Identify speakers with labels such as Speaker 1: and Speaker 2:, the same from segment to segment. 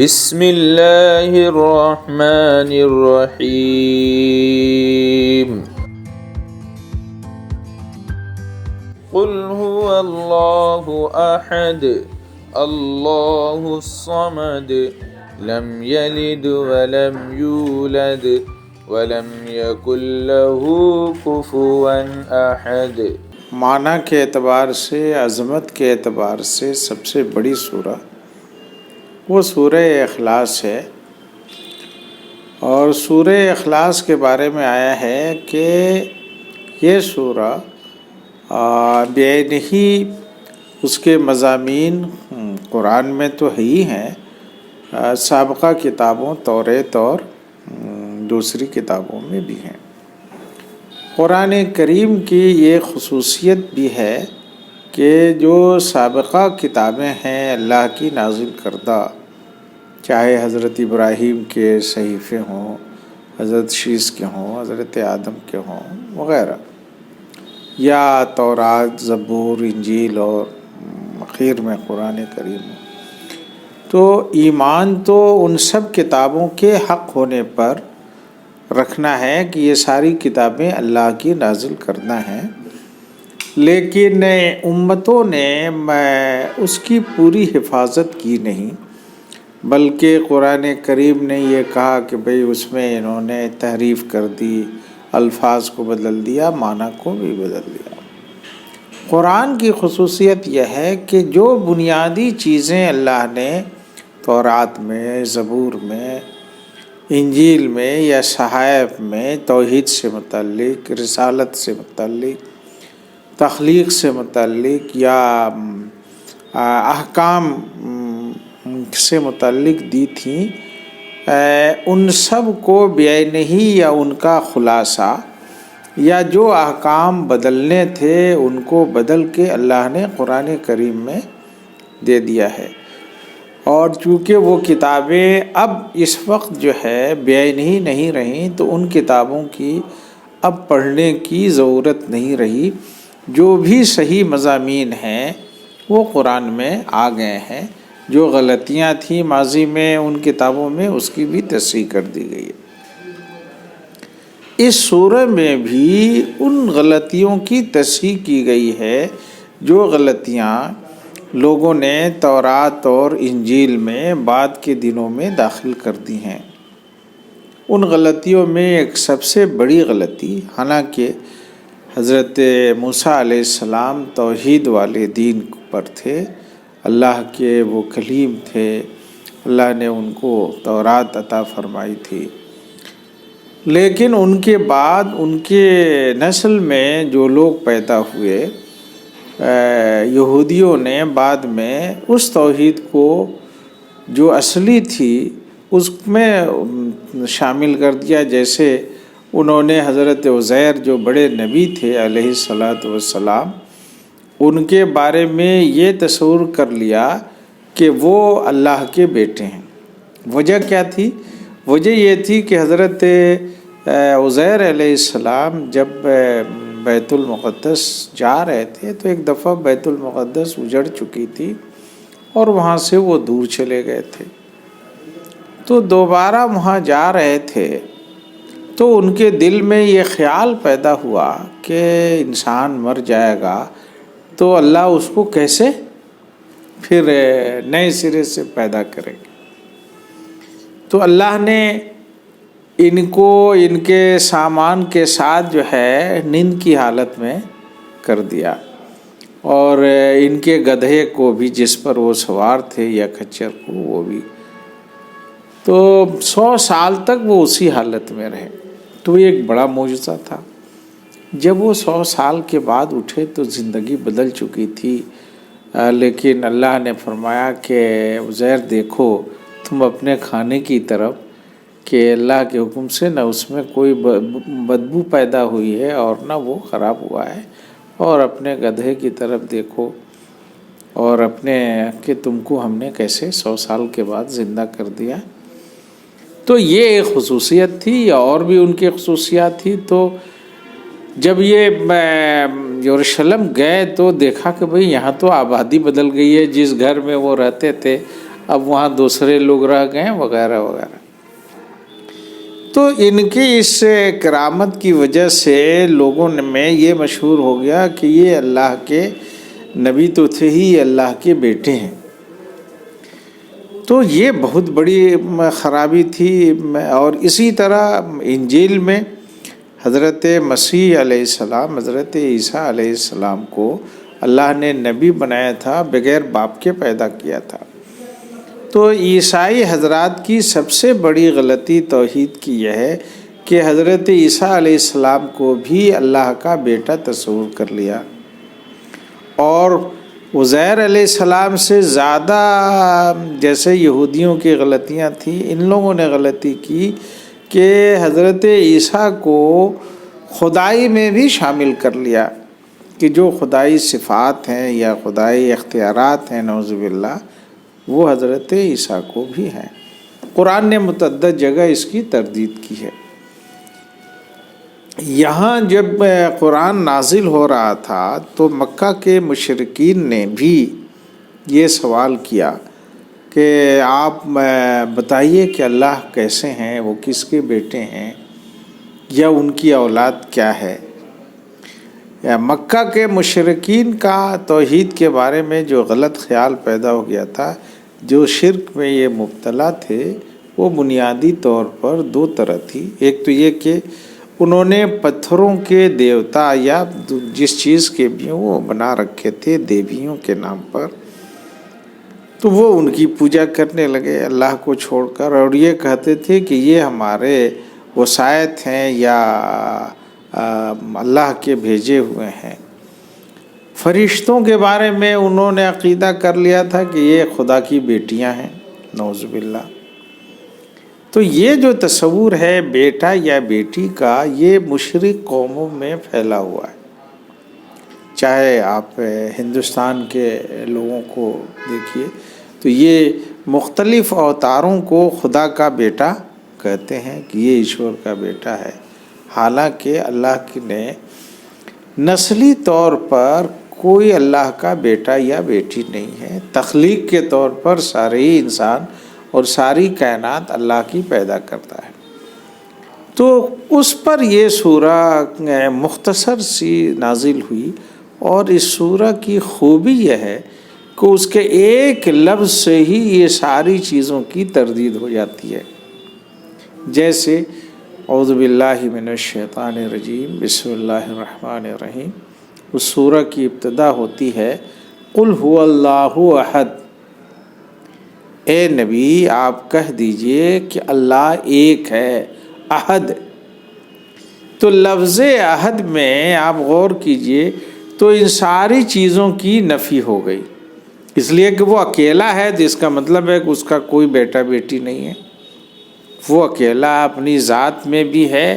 Speaker 1: بسم اللہ الرحمن الرحیم قل هو اللہ احد اللہ الصمد لم یلد ولم یولد ولم یکن له کفوا احد۔
Speaker 2: معنی کے اعتبار سے، عظمت کے اعتبار سے سب سے بڑی سورہ وہ سورہ اخلاص ہے، اور سورہ اخلاص کے بارے میں آیا ہے کہ یہ سورہ بین ہی اس کے مضامین قرآن میں تو ہی ہیں، سابقہ کتابوں توریت اور دوسری کتابوں میں بھی ہیں۔ قرآن کریم کی یہ خصوصیت بھی ہے کہ جو سابقہ کتابیں ہیں اللہ کی نازل کردہ، چاہے حضرت ابراہیم کے صحیفے ہوں، حضرت شیس کے ہوں، حضرت آدم کے ہوں وغیرہ، یا تورات، زبور، انجیل اور اخیر میں قرآن کریم ہو، تو ایمان تو ان سب کتابوں کے حق ہونے پر رکھنا ہے کہ یہ ساری کتابیں اللہ کی نازل کردہ ہیں، لیکن امتوں نے اس کی پوری حفاظت کی نہیں، بلکہ قرآن کریم نے یہ کہا کہ بھئی اس میں انہوں نے تحریف کر دی، الفاظ کو بدل دیا، معنی کو بھی بدل دیا۔ قرآن کی خصوصیت یہ ہے کہ جو بنیادی چیزیں اللہ نے تورات میں، زبور میں، انجیل میں یا صحائف میں توحید سے متعلق، رسالت سے متعلق، تخلیق سے متعلق یا احکام سے متعلق دی تھیں، ان سب کو بعین ہی یا ان کا خلاصہ یا جو احکام بدلنے تھے ان کو بدل کے اللہ نے قرآن کریم میں دے دیا ہے۔ اور چونکہ وہ کتابیں اب اس وقت جو ہے بعین ہی نہیں رہیں، تو ان کتابوں کی اب پڑھنے کی ضرورت نہیں رہی، جو بھی صحیح مضامین ہیں وہ قرآن میں آ گئے ہیں، جو غلطیاں تھیں ماضی میں ان کتابوں میں اس کی بھی تصحیح کر دی گئی ہے۔ اس سورہ میں بھی ان غلطیوں کی تصحیح کی گئی ہے جو غلطیاں لوگوں نے تورات اور انجیل میں بعد کے دنوں میں داخل کر دی ہیں۔ ان غلطیوں میں ایک سب سے بڑی غلطی، حالانکہ حضرت موسیٰ علیہ السلام توحید والے دین پر تھے، اللہ کے وہ کلیم تھے، اللہ نے ان کو تورات عطا فرمائی تھی، لیکن ان کے بعد ان کے نسل میں جو لوگ پیدا ہوئے، یہودیوں نے بعد میں اس توحید کو جو اصلی تھی اس میں شامل کر دیا، جیسے انہوں نے حضرت عزیر جو بڑے نبی تھے علیہ الصلاۃ والسلام، ان کے بارے میں یہ تصور کر لیا کہ وہ اللہ کے بیٹے ہیں۔ وجہ کیا تھی؟ وجہ یہ تھی کہ حضرت عزیر علیہ السلام جب بیت المقدس جا رہے تھے تو ایک دفعہ بیت المقدس اجڑ چکی تھی اور وہاں سے وہ دور چلے گئے تھے، تو دوبارہ وہاں جا رہے تھے تو ان کے دل میں یہ خیال پیدا ہوا کہ انسان مر جائے گا تو اللہ اس کو کیسے پھر نئے سرے سے پیدا کرے گا۔ تو اللہ نے ان کو ان کے سامان کے ساتھ جو ہے نیند کی حالت میں کر دیا، اور ان کے گدھے کو بھی جس پر وہ سوار تھے یا کچر کو وہ بھی، تو 100 سال تک وہ اسی حالت میں رہے۔ تو یہ ایک بڑا معجزہ تھا۔ جب وہ 100 سال کے بعد اٹھے تو زندگی بدل چکی تھی، لیکن اللہ نے فرمایا کہ عزیر دیکھو تم اپنے کھانے کی طرف، کہ اللہ کے حکم سے نہ اس میں کوئی بدبو پیدا ہوئی ہے اور نہ وہ خراب ہوا ہے، اور اپنے گدھے کی طرف دیکھو اور اپنے کہ تم کو ہم نے کیسے 100 سال کے بعد زندہ کر دیا۔ تو یہ ایک خصوصیت تھی، اور بھی ان کی خصوصیات تھی۔ تو جب یہ یروشلم گئے تو دیکھا کہ بھئی یہاں تو آبادی بدل گئی ہے، جس گھر میں وہ رہتے تھے اب وہاں دوسرے لوگ رہ گئے وغیرہ وغیرہ۔ تو ان کی اس کرامت کی وجہ سے لوگوں میں یہ مشہور ہو گیا کہ یہ اللہ کے نبی تو تھے ہی، اللہ کے بیٹے ہیں۔ تو یہ بہت بڑی خرابی تھی۔ اور اسی طرح انجیل میں حضرت مسیح علیہ السلام، حضرت عیسیٰ علیہ السلام کو اللہ نے نبی بنایا تھا، بغیر باپ کے پیدا کیا تھا۔ تو عیسائی حضرات کی سب سے بڑی غلطی توحید کی یہ ہے کہ حضرت عیسیٰ علیہ السلام کو بھی اللہ کا بیٹا تصور کر لیا، اور عزیر علیہ السلام سے زیادہ جیسے یہودیوں کی غلطیاں تھیں، ان لوگوں نے غلطی کی کہ حضرت عیسیٰ کو خدائی میں بھی شامل کر لیا، کہ جو خدائی صفات ہیں یا خدائی اختیارات ہیں نعوذ باللہ، وہ حضرت عیسیٰ کو بھی ہیں۔ قرآن نے متعدد جگہ اس کی تردید کی ہے۔ یہاں جب قرآن نازل ہو رہا تھا تو مکہ کے مشرکین نے بھی یہ سوال کیا کہ آپ بتائیے کہ اللہ کیسے ہیں، وہ کس کے بیٹے ہیں، یا ان کی اولاد کیا ہے۔ یا مکہ کے مشرکین کا توحید کے بارے میں جو غلط خیال پیدا ہو گیا تھا، جو شرک میں یہ مبتلا تھے، وہ بنیادی طور پر دو طرح تھی۔ ایک تو یہ کہ انہوں نے پتھروں کے دیوتا یا جس چیز کے بھی وہ بنا رکھے تھے دیویوں کے نام پر، تو وہ ان کی پوجا کرنے لگے اللہ کو چھوڑ کر، اور یہ کہتے تھے کہ یہ ہمارے وسائط ہیں یا اللہ کے بھیجے ہوئے ہیں۔ فرشتوں کے بارے میں انہوں نے عقیدہ کر لیا تھا کہ یہ خدا کی بیٹیاں ہیں، نعوذ باللہ۔ تو یہ جو تصور ہے بیٹا یا بیٹی کا، یہ مشرک قوموں میں پھیلا ہوا ہے۔ چاہے آپ ہندوستان کے لوگوں کو دیکھیے تو یہ مختلف اوتاروں کو خدا کا بیٹا کہتے ہیں کہ یہ ایشور کا بیٹا ہے، حالانکہ اللہ نے نسلی طور پر کوئی اللہ کا بیٹا یا بیٹی نہیں ہے۔ تخلیق کے طور پر سارے ہی انسان اور ساری کائنات اللہ کی پیدا کرتا ہے۔ تو اس پر یہ سورہ مختصر سی نازل ہوئی، اور اس سورہ کی خوبی یہ ہے کہ اس کے ایک لفظ سے ہی یہ ساری چیزوں کی تردید ہو جاتی ہے۔ جیسے اعوذ باللہ من الشیطان الرجیم، بسم اللہ الرحمن الرحیم، اس سورہ کی ابتدا ہوتی ہے قل هو اللہ احد۔ اے نبی آپ کہہ دیجئے کہ اللہ ایک ہے، احد۔ تو لفظ احد میں آپ غور کیجئے تو ان ساری چیزوں کی نفی ہو گئی، اس لیے کہ وہ اکیلا ہے، جس کا مطلب ہے کہ اس کا کوئی بیٹا بیٹی نہیں ہے۔ وہ اکیلا اپنی ذات میں بھی ہے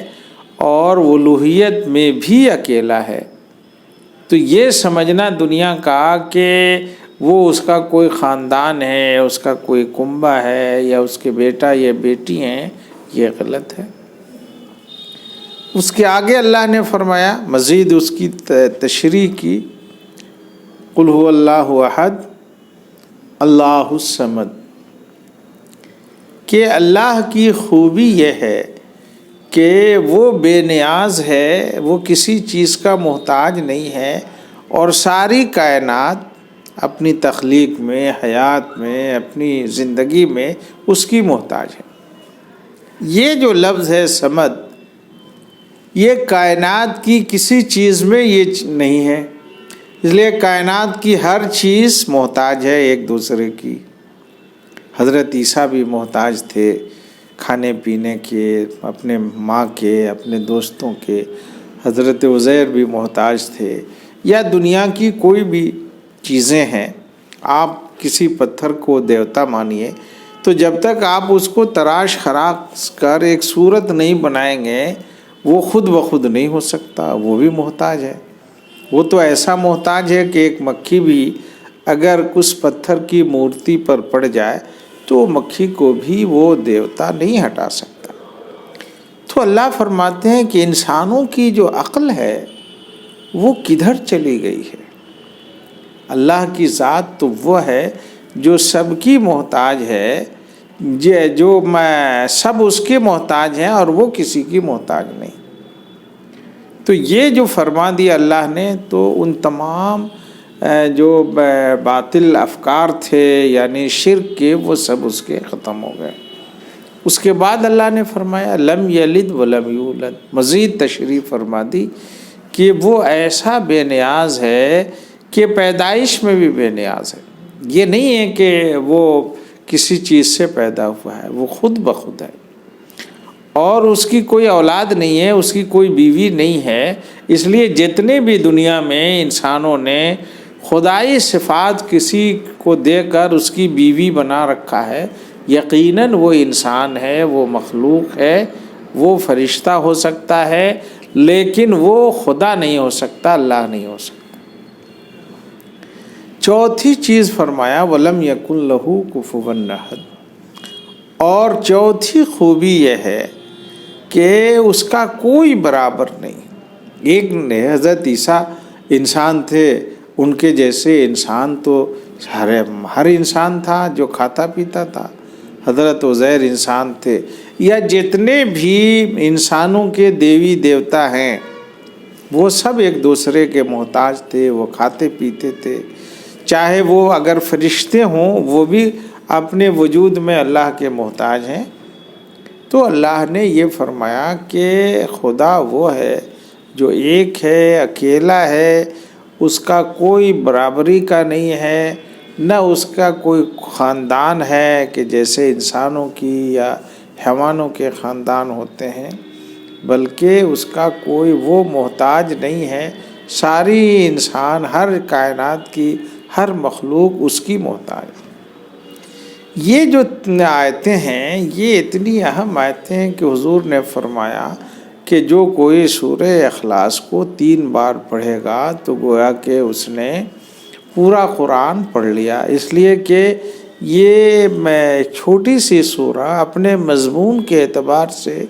Speaker 2: اور الوہیت میں بھی اکیلا ہے۔ تو یہ سمجھنا دنیا کا کہ وہ اس کا کوئی خاندان ہے، اس کا کوئی کنبہ ہے، یا اس کے بیٹا یا بیٹی ہیں، یہ غلط ہے۔ اس کے آگے اللہ نے فرمایا، مزید اس کی تشریح کی، قل هو اللہ احد اللہ الصمد، کہ اللہ کی خوبی یہ ہے کہ وہ بے نیاز ہے، وہ کسی چیز کا محتاج نہیں ہے، اور ساری کائنات اپنی تخلیق میں، حیات میں، اپنی زندگی میں اس کی محتاج ہے۔ یہ جو لفظ ہے صمد، یہ کائنات کی کسی چیز میں یہ نہیں ہے، اس لیے کائنات کی ہر چیز محتاج ہے ایک دوسرے کی۔ حضرت عیسیٰ بھی محتاج تھے کھانے پینے کے، اپنے ماں کے، اپنے دوستوں کے۔ حضرت عزیر بھی محتاج تھے، یا دنیا کی کوئی بھی چیزیں ہیں۔ آپ کسی پتھر کو دیوتا مانیے، تو جب تک آپ اس کو تراش خراش کر ایک صورت نہیں بنائیں گے، وہ خود بخود نہیں ہو سکتا، وہ بھی محتاج ہے۔ وہ تو ایسا محتاج ہے کہ ایک مکھی بھی اگر اس پتھر کی مورتی پر پڑ جائے تو مکھی کو بھی وہ دیوتا نہیں ہٹا سکتا۔ تو اللہ فرماتے ہیں کہ انسانوں کی جو عقل ہے وہ کدھر چلی گئی ہے۔ اللہ کی ذات تو وہ ہے جو سب کی محتاج ہے، جو میں سب اس کے محتاج ہیں اور وہ کسی کی محتاج نہیں. تو یہ جو فرما دیا اللہ نے، تو ان تمام جو باطل افکار تھے یعنی شرک کے، وہ سب اس کے ختم ہو گئے. اس کے بعد اللہ نے فرمایا لم یلد ولم یولد، مزید تشریح فرما دی کہ وہ ایسا بے نیاز ہے کہ پیدائش میں بھی بے نیاز ہے. یہ نہیں ہے کہ وہ کسی چیز سے پیدا ہوا ہے، وہ خود بخود ہے، اور اس کی کوئی اولاد نہیں ہے، اس کی کوئی بیوی نہیں ہے. اس لیے جتنے بھی دنیا میں انسانوں نے خدائی صفات کسی کو دے کر اس کی بیوی بنا رکھا ہے، یقیناً وہ انسان ہے، وہ مخلوق ہے، وہ فرشتہ ہو سکتا ہے، لیکن وہ خدا نہیں ہو سکتا، اللہ نہیں ہو سکتا. چوتھی چیز فرمایا وَلَمْ يَكُنْ لَهُ كُفُوًا أَحَدٌ، اور چوتھی خوبی یہ ہے کہ اس کا کوئی برابر نہیں. ایک حضرت عیسیٰ انسان تھے، ان کے جیسے انسان تو ہر انسان تھا جو کھاتا پیتا تھا. حضرت عزیر انسان تھے، یا جتنے بھی انسانوں کے دیوی دیوتا ہیں وہ سب ایک دوسرے کے محتاج تھے، وہ کھاتے پیتے تھے. چاہے وہ اگر فرشتے ہوں وہ بھی اپنے وجود میں اللہ کے محتاج ہیں. تو اللہ نے یہ فرمایا کہ خدا وہ ہے جو ایک ہے، اکیلا ہے، اس کا کوئی برابری کا نہیں ہے، نہ اس کا کوئی خاندان ہے کہ جیسے انسانوں کی یا حیوانوں کے خاندان ہوتے ہیں، بلکہ اس کا کوئی وہ محتاج نہیں ہے. ساری انسان، ہر کائنات کی ہر مخلوق اس کی محتاج. یہ جو آیتیں ہیں یہ اتنی اہم آیتیں ہیں کہ حضور نے فرمایا کہ جو کوئی سورہ اخلاص کو 3 بار پڑھے گا تو گویا کہ اس نے پورا قرآن پڑھ لیا. اس لیے کہ یہ چھوٹی سی سورہ اپنے مضمون کے اعتبار سے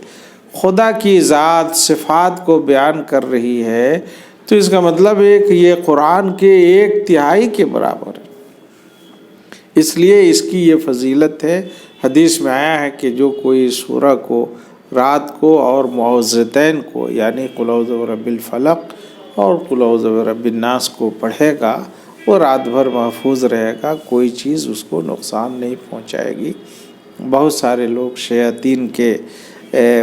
Speaker 2: خدا کی ذات صفات کو بیان کر رہی ہے، تو اس کا مطلب ہے کہ یہ قرآن کے 1/3 کے برابر ہے. اس لیے اس کی یہ فضیلت ہے. حدیث میں آیا ہے کہ جو کوئی سورہ کو رات کو اور معوذتین کو یعنی قل اعوذ برب الفلق اور قل اعوذ برب الناس کو پڑھے گا وہ رات بھر محفوظ رہے گا، کوئی چیز اس کو نقصان نہیں پہنچائے گی. بہت سارے لوگ شیاطین کے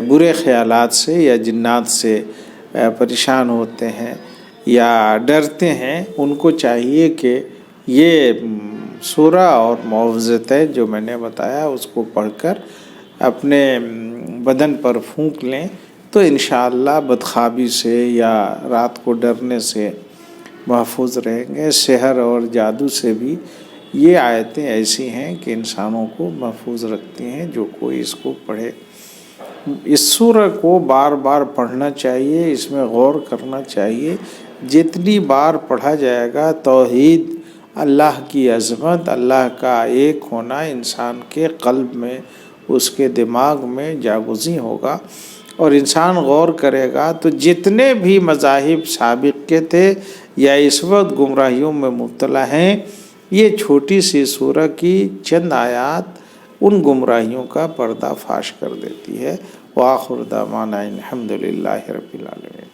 Speaker 2: برے خیالات سے یا جنات سے پریشان ہوتے ہیں یا ڈرتے ہیں. ان کو چاہیے کہ یہ سورہ اور معوذتین جو میں نے بتایا اس کو پڑھ کر اپنے بدن پر پھونک لیں تو انشاءاللہ بدخوابی سے یا رات کو ڈرنے سے محفوظ رہیں گے. سحر اور جادو سے بھی یہ آیتیں ایسی ہیں کہ انسانوں کو محفوظ رکھتی ہیں جو کوئی اس کو پڑھے. اس سورہ کو بار بار پڑھنا چاہیے، اس میں غور کرنا چاہیے. جتنی بار پڑھا جائے گا توحید، اللہ کی عظمت، اللہ کا ایک ہونا انسان کے قلب میں، اس کے دماغ میں جاگزیں ہوگا، اور انسان غور کرے گا تو جتنے بھی مذاہب سابق کے تھے یا اس وقت گمراہیوں میں مبتلا ہیں، یہ چھوٹی سی سورہ کی چند آیات ان گمراہیوں کا پردہ فاش کر دیتی ہے. وآخر دعوانا الحمدللہ رب العالمین.